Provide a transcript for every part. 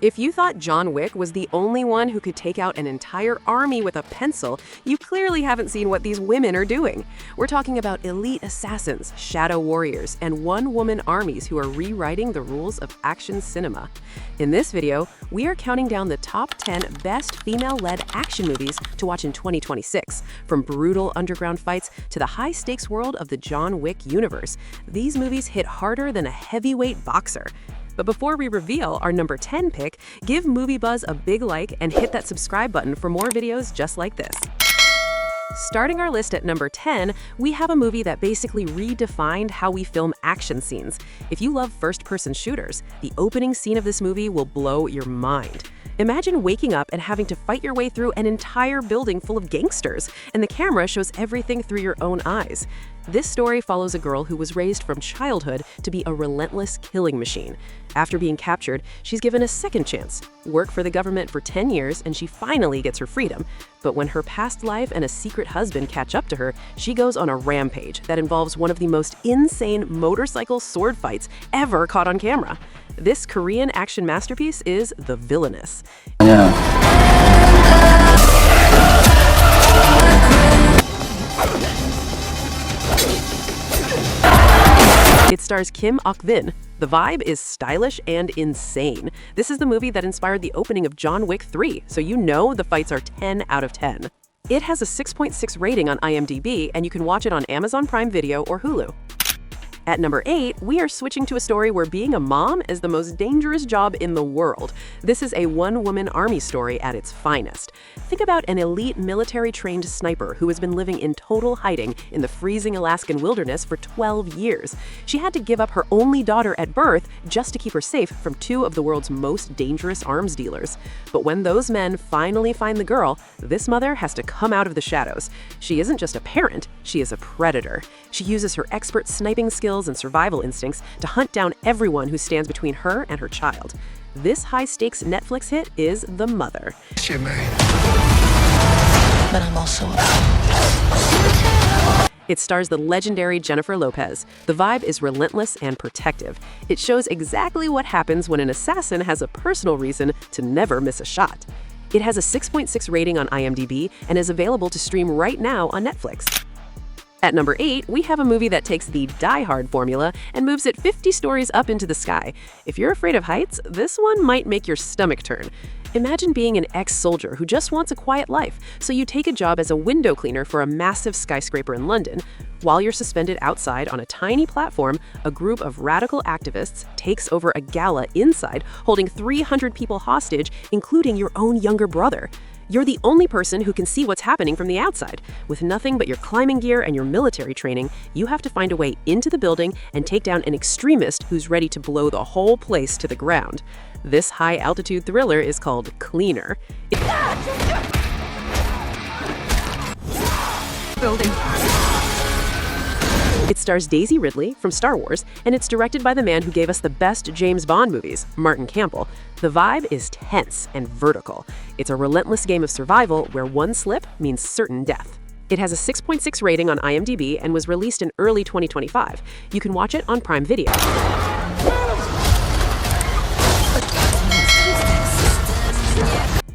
If you thought John Wick was the only one who could take out an entire army with a pencil, you clearly haven't seen what these women are doing. We're talking about elite assassins, shadow warriors, and one-woman armies who are rewriting the rules of action cinema. In this video, we are counting down the top 10 best female-led action movies to watch in 2026, from brutal underground fights to the high-stakes world of the John Wick universe. These movies hit harder than a heavyweight boxer. But before we reveal our number 10 pick, give MovieBuzz a big like and hit that subscribe button for more videos just like this. Starting our list at number 10, we have a movie that basically redefined how we film action scenes. If you love first-person shooters, the opening scene of this movie will blow your mind. Imagine waking up and having to fight your way through an entire building full of gangsters, and the camera shows everything through your own eyes. This story follows a girl who was raised from childhood to be a relentless killing machine. After being captured, she's given a second chance, work for the government for 10 years, and she finally gets her freedom. But when her past life and a secret husband catch up to her, she goes on a rampage that involves one of the most insane motorcycle sword fights ever caught on camera. This Korean action masterpiece is The Villainess. It stars Kim Ok-bin. The vibe is stylish and insane. This is the movie that inspired the opening of John Wick 3, so you know the fights are 10 out of 10. It has a 6.6 rating on IMDb, and you can watch it on Amazon Prime Video or Hulu. At number 8, we are switching to a story where being a mom is the most dangerous job in the world. This is a one-woman army story at its finest. Think about an elite military-trained sniper who has been living in total hiding in the freezing Alaskan wilderness for 12 years. She had to give up her only daughter at birth just to keep her safe from two of the world's most dangerous arms dealers. But when those men finally find the girl, this mother has to come out of the shadows. She isn't just a parent, she is a predator. She uses her expert sniping skills and survival instincts to hunt down everyone who stands between her and her child. This high-stakes Netflix hit is The Mother. You're married. But I'm also It stars the legendary Jennifer Lopez. The vibe is relentless and protective. It shows exactly what happens when an assassin has a personal reason to never miss a shot. It has a 6.6 rating on IMDb and is available to stream right now on Netflix. At number 8, we have a movie that takes the Die Hard formula and moves it 50 stories up into the sky. If you're afraid of heights, this one might make your stomach turn. Imagine being an ex-soldier who just wants a quiet life, so you take a job as a window cleaner for a massive skyscraper in London. While you're suspended outside on a tiny platform, a group of radical activists takes over a gala inside, holding 300 people hostage, including your own younger brother. You're the only person who can see what's happening from the outside. With nothing but your climbing gear and your military training, you have to find a way into the building and take down an extremist who's ready to blow the whole place to the ground. This high-altitude thriller is called Cleaner. It stars Daisy Ridley from Star Wars, and it's directed by the man who gave us the best James Bond movies, Martin Campbell. The vibe is tense and vertical. It's a relentless game of survival where one slip means certain death. It has a 6.6 rating on IMDb and was released in early 2025. You can watch it on Prime Video.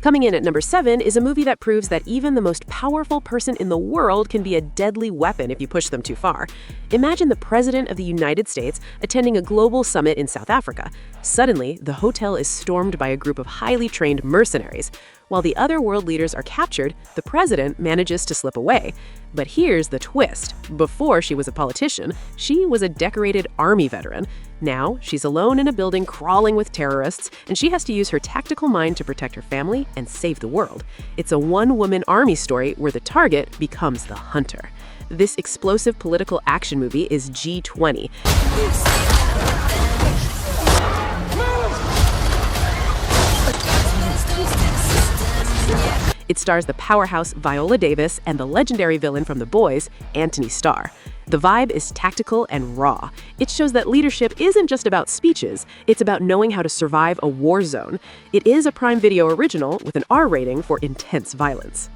Coming in at number 7 is a movie that proves that even the most powerful person in the world can be a deadly weapon if you push them too far. Imagine the President of the United States attending a global summit in South Africa. Suddenly, the hotel is stormed by a group of highly trained mercenaries. While the other world leaders are captured, the president manages to slip away. But here's the twist. Before she was a politician, she was a decorated army veteran. Now, she's alone in a building crawling with terrorists, and she has to use her tactical mind to protect her family and save the world. It's a one-woman army story where the target becomes the hunter. This explosive political action movie is G20. It stars the powerhouse Viola Davis and the legendary villain from The Boys, Anthony Starr. The vibe is tactical and raw. It shows that leadership isn't just about speeches, it's about knowing how to survive a war zone. It is a Prime Video original with an R rating for intense violence.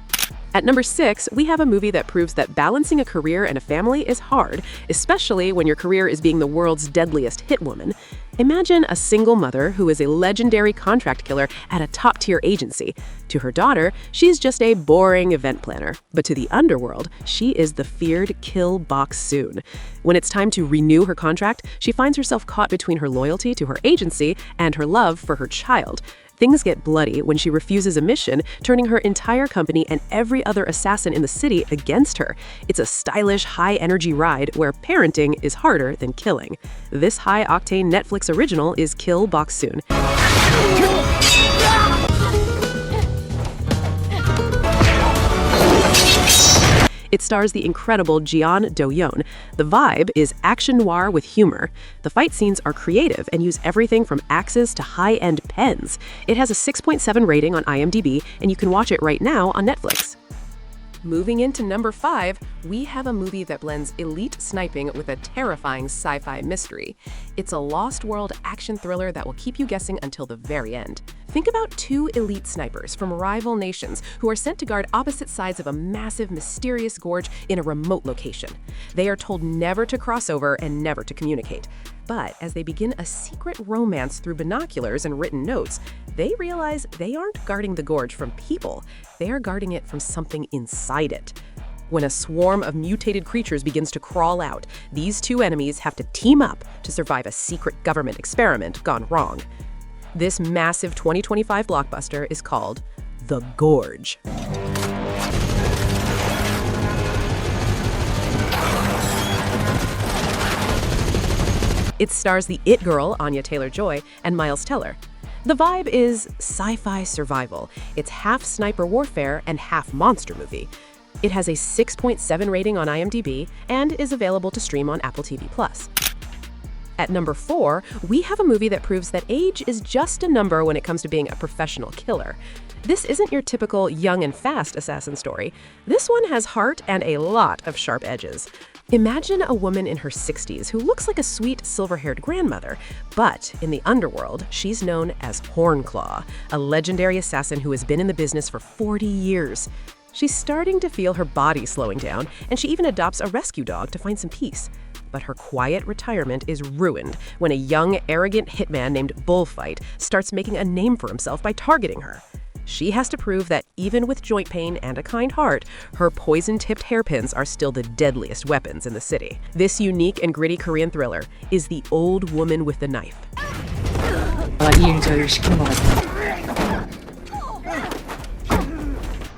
At number 6, we have a movie that proves that balancing a career and a family is hard, especially when your career is being the world's deadliest hit woman. Imagine a single mother who is a legendary contract killer at a top-tier agency. To her daughter, she's just a boring event planner. But to the underworld, she is the feared kill boksoon. When it's time to renew her contract, she finds herself caught between her loyalty to her agency and her love for her child. Things get bloody when she refuses a mission, turning her entire company and every other assassin in the city against her. It's a stylish, high-energy ride where parenting is harder than killing. This high-octane Netflix original is Kill Boksoon. It stars the incredible Jeon Do-yeon. The vibe is action noir with humor. The fight scenes are creative and use everything from axes to high-end pens. It has a 6.7 rating on IMDb, and you can watch it right now on Netflix. Moving into number 5, we have a movie that blends elite sniping with a terrifying sci-fi mystery. It's a Lost World action thriller that will keep you guessing until the very end. Think about 2 elite snipers from rival nations who are sent to guard opposite sides of a massive, mysterious gorge in a remote location. They are told never to cross over and never to communicate. But as they begin a secret romance through binoculars and written notes, they realize they aren't guarding the gorge from people, they are guarding it from something inside it. When a swarm of mutated creatures begins to crawl out, these 2 enemies have to team up to survive a secret government experiment gone wrong. This massive 2025 blockbuster is called The Gorge. It stars the It Girl, Anya Taylor-Joy, and Miles Teller. The vibe is sci-fi survival. It's half sniper warfare and half monster movie. It has a 6.7 rating on IMDb and is available to stream on Apple TV+. At number 4, we have a movie that proves that age is just a number when it comes to being a professional killer. This isn't your typical young and fast assassin story. This one has heart and a lot of sharp edges. Imagine a woman in her 60s who looks like a sweet, silver-haired grandmother, but in the underworld, she's known as Hornclaw, a legendary assassin who has been in the business for 40 years. She's starting to feel her body slowing down, and she even adopts a rescue dog to find some peace. But her quiet retirement is ruined when a young, arrogant hitman named Bullfight starts making a name for himself by targeting her. She has to prove that even with joint pain and a kind heart, her poison-tipped hairpins are still the deadliest weapons in the city. This unique and gritty Korean thriller is The Old Woman with the Knife. 이 일을 시킨 것 같아.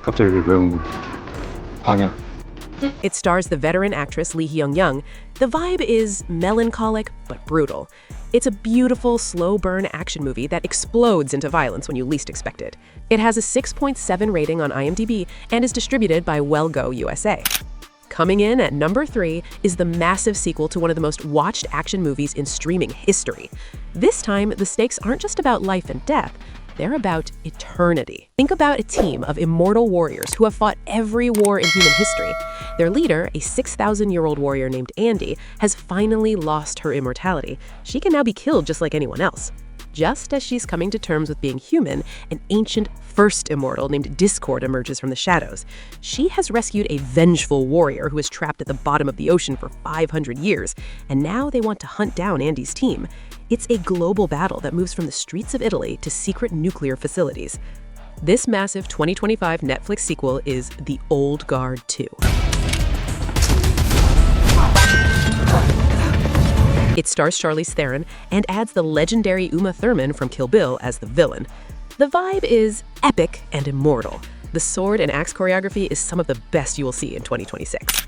갑자기 왜 방향? It stars the veteran actress Lee Hyung-young. The vibe is melancholic but brutal. It's a beautiful, slow-burn action movie that explodes into violence when you least expect it. It has a 6.7 rating on IMDb and is distributed by Well-Go USA. Coming in at number 3 is the massive sequel to one of the most watched action movies in streaming history. This time, the stakes aren't just about life and death. They're about eternity. Think about a team of immortal warriors who have fought every war in human history. Their leader, a 6,000-year-old warrior named Andy, has finally lost her immortality. She can now be killed just like anyone else. Just as she's coming to terms with being human, an ancient first immortal named Discord emerges from the shadows. She has rescued a vengeful warrior who was trapped at the bottom of the ocean for 500 years, and now they want to hunt down Andy's team. It's a global battle that moves from the streets of Italy to secret nuclear facilities. This massive 2025 Netflix sequel is The Old Guard 2. It stars Charlize Theron and adds the legendary Uma Thurman from Kill Bill as the villain. The vibe is epic and immortal. The sword and axe choreography is some of the best you will see in 2026.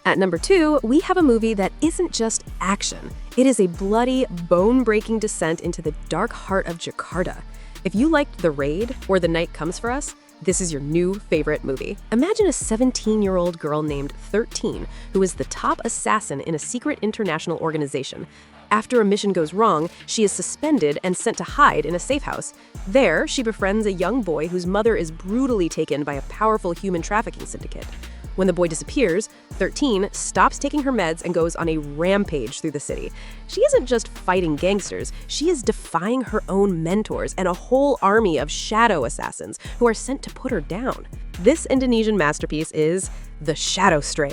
At number 2, we have a movie that isn't just action. It is a bloody, bone-breaking descent into the dark heart of Jakarta. If you liked The Raid or The Night Comes for Us, this is your new favorite movie. Imagine a 17-year-old girl named 13 who is the top assassin in a secret international organization. After a mission goes wrong, she is suspended and sent to hide in a safe house. There, she befriends a young boy whose mother is brutally taken by a powerful human trafficking syndicate. When the boy disappears, 13 stops taking her meds and goes on a rampage through the city. She isn't just fighting gangsters, she is defying her own mentors and a whole army of shadow assassins who are sent to put her down. This Indonesian masterpiece is The Shadow Strain.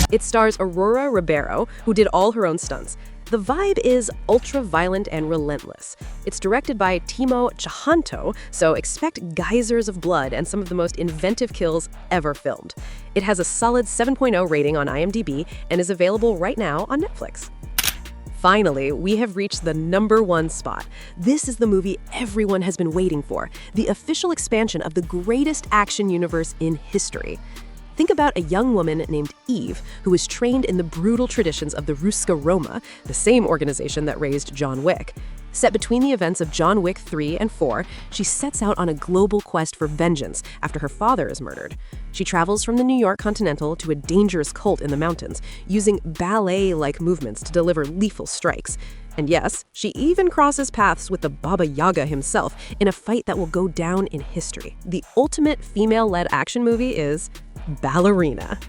It stars Aurora Ribeiro, who did all her own stunts. The vibe is ultra-violent and relentless. It's directed by Timo Tjahjanto, so expect geysers of blood and some of the most inventive kills ever filmed. It has a solid 7.0 rating on IMDb and is available right now on Netflix. Finally, we have reached the #1 spot. This is the movie everyone has been waiting for, the official expansion of the greatest action universe in history. Think about a young woman named Eve, who is trained in the brutal traditions of the Ruska Roma, the same organization that raised John Wick. Set between the events of John Wick 3 and 4, she sets out on a global quest for vengeance after her father is murdered. She travels from the New York Continental to a dangerous cult in the mountains, using ballet-like movements to deliver lethal strikes. And yes, she even crosses paths with the Baba Yaga himself in a fight that will go down in history. The ultimate female-led action movie is Ballerina.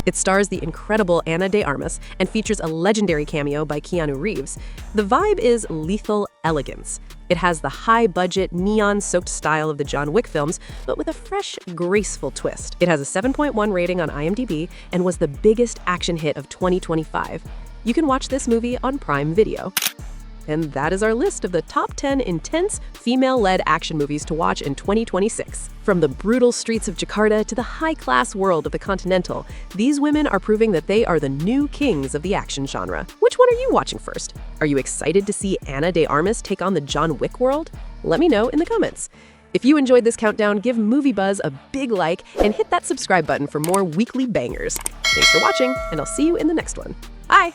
It stars the incredible Ana de Armas and features a legendary cameo by Keanu Reeves. The vibe is lethal elegance. It has the high-budget, neon-soaked style of the John Wick films, but with a fresh, graceful twist. It has a 7.1 rating on IMDb and was the biggest action hit of 2025. You can watch this movie on Prime Video. And that is our list of the top 10 intense, female-led action movies to watch in 2026. From the brutal streets of Jakarta to the high-class world of the Continental, these women are proving that they are the new kings of the action genre. Which one are you watching first? Are you excited to see Ana de Armas take on the John Wick world? Let me know in the comments. If you enjoyed this countdown, give MovieBuzz a big like and hit that subscribe button for more weekly bangers. Thanks for watching, and I'll see you in the next one. Bye!